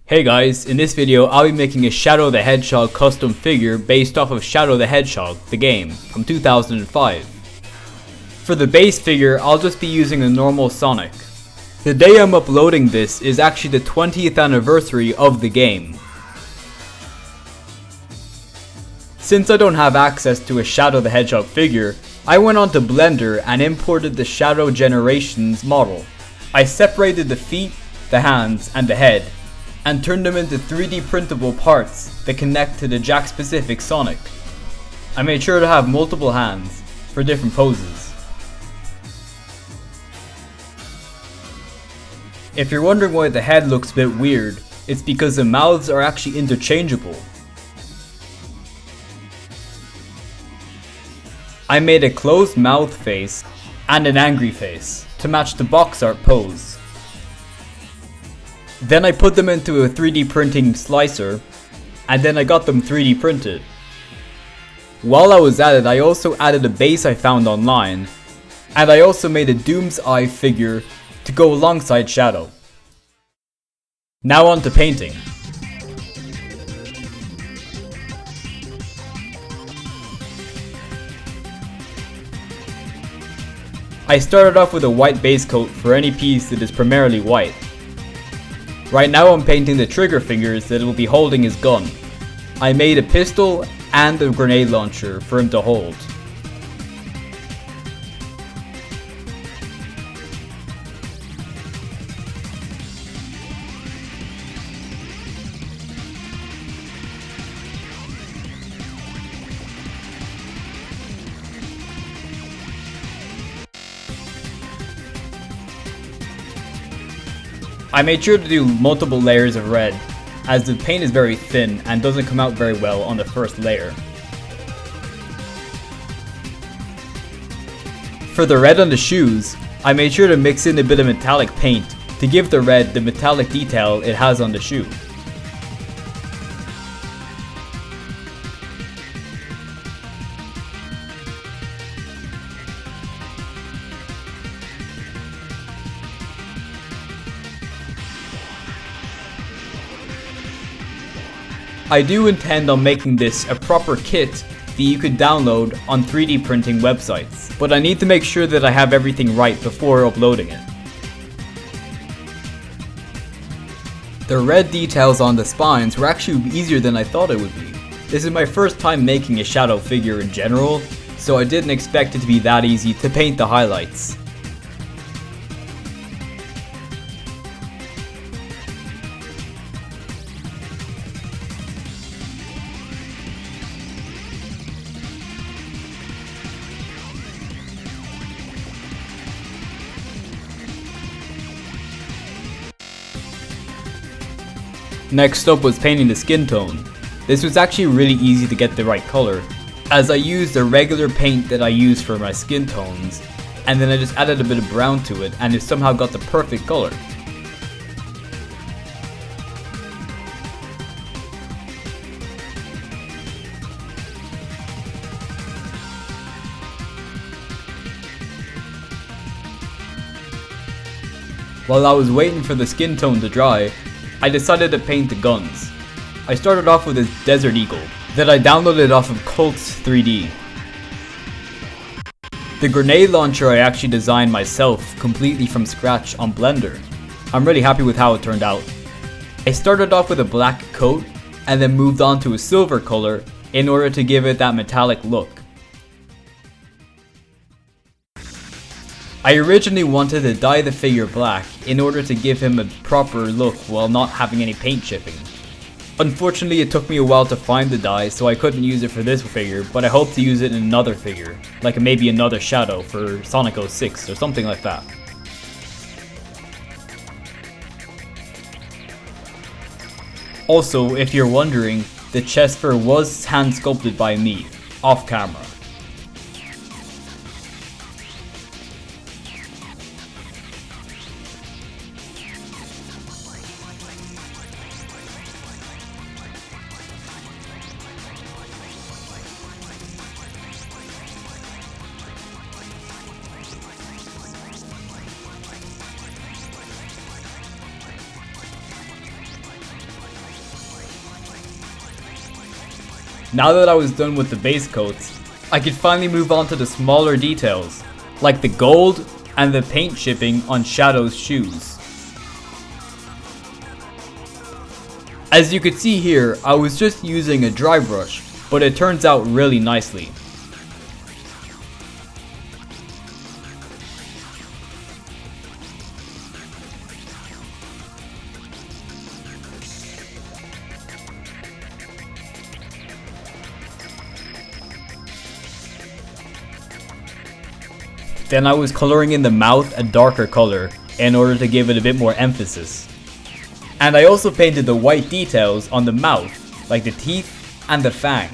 Hey guys, in this video I'll be making a Shadow the Hedgehog custom figure based off of Shadow the Hedgehog, the game, from 2005. For the base figure, I'll just be using a normal Sonic. The day I'm uploading this is actually the 20th anniversary of the game. Since I don't have access to a Shadow the Hedgehog figure, I went onto Blender and imported the Shadow Generations model. I separated the feet, the hands, and the head, and turned them into 3D printable parts that connect to the Jack-specific Sonic. I made sure to have multiple hands for different poses. If you're wondering why the head looks a bit weird, it's because the mouths are actually interchangeable. I made a closed mouth face and an angry face to match the box art pose. Then I put them into a 3D printing slicer, and then I got them 3D printed. While I was at it, I also added a base I found online, and I also made a Doom's Eye figure to go alongside Shadow. Now on to painting. I started off with a white base coat for any piece that is primarily white. Right now I'm painting the trigger fingers that it will be holding his gun. I made a pistol and a grenade launcher for him to hold. I made sure to do multiple layers of red, as the paint is very thin and doesn't come out very well on the first layer. For the red on the shoes, I made sure to mix in a bit of metallic paint to give the red the metallic detail it has on the shoe. I do intend on making this a proper kit that you could download on 3D printing websites, but I need to make sure that I have everything right before uploading it. The red details on the spines were actually easier than I thought it would be. This is my first time making a Shadow figure in general, so I didn't expect it to be that easy to paint the highlights. Next up was painting the skin tone. This was actually really easy to get the right color, as I used the regular paint that I use for my skin tones, and then I just added a bit of brown to it and it somehow got the perfect color. While I was waiting for the skin tone to dry, I decided to paint the guns. I started off with this Desert Eagle that I downloaded off of Cults 3D. The grenade launcher I actually designed myself completely from scratch on Blender. I'm really happy with how it turned out. I started off with a black coat and then moved on to a silver color in order to give it that metallic look. I originally wanted to dye the figure black in order to give him a proper look while not having any paint chipping. Unfortunately, it took me a while to find the dye, so I couldn't use it for this figure, but I hope to use it in another figure, like maybe another Shadow for Sonic 06 or something like that. Also, if you're wondering, the chest fur was hand sculpted by me, off camera. Now that I was done with the base coats, I could finally move on to the smaller details, like the gold and the paint chipping on Shadow's shoes. As you could see here, I was just using a dry brush, but it turns out really nicely. Then I was coloring in the mouth a darker color in order to give it a bit more emphasis. And I also painted the white details on the mouth, like the teeth and the fang.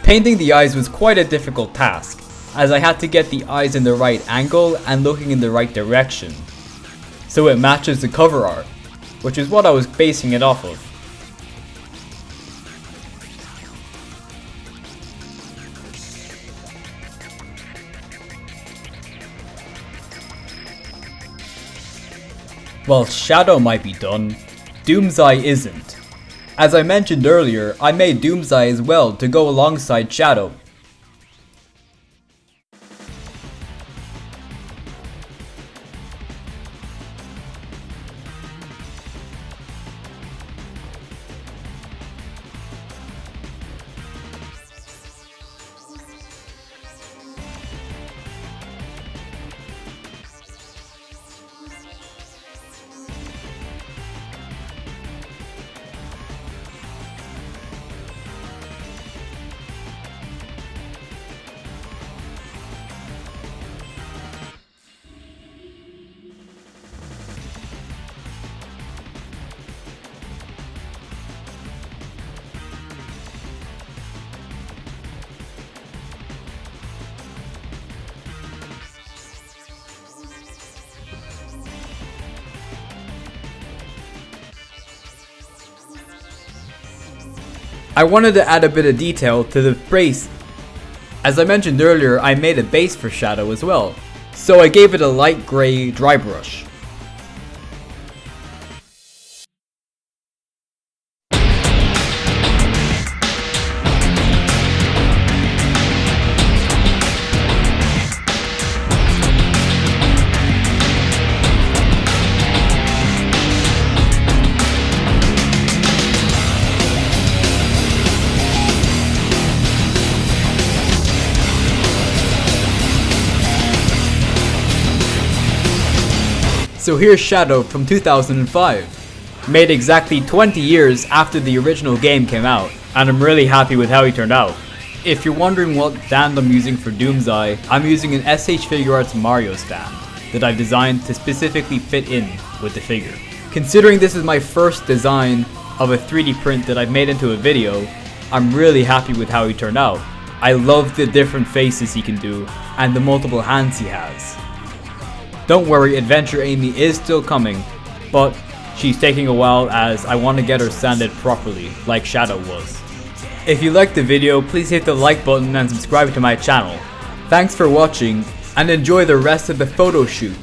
Painting the eyes was quite a difficult task, as I had to get the eyes in the right angle and looking in the right direction, so it matches the cover art, which is what I was basing it off of. While Shadow might be done, Doomseye isn't. As I mentioned earlier, I made Doomseye as well to go alongside Shadow. I wanted to add a bit of detail to the base. As I mentioned earlier, I made a base for Shadow as well, so I gave it a light grey dry brush. So here's Shadow from 2005, made exactly 20 years after the original game came out, and I'm really happy with how he turned out. If you're wondering what stand I'm using for Doomseye, I'm using an SH Figuarts Mario stand that I've designed to specifically fit in with the figure. Considering this is my first design of a 3D print that I've made into a video, I'm really happy with how he turned out. I love the different faces he can do and the multiple hands he has. Don't worry, Adventure Amy is still coming, but she's taking a while as I want to get her sanded properly, like Shadow was. If you liked the video, please hit the like button and subscribe to my channel. Thanks for watching, and enjoy the rest of the photo shoot.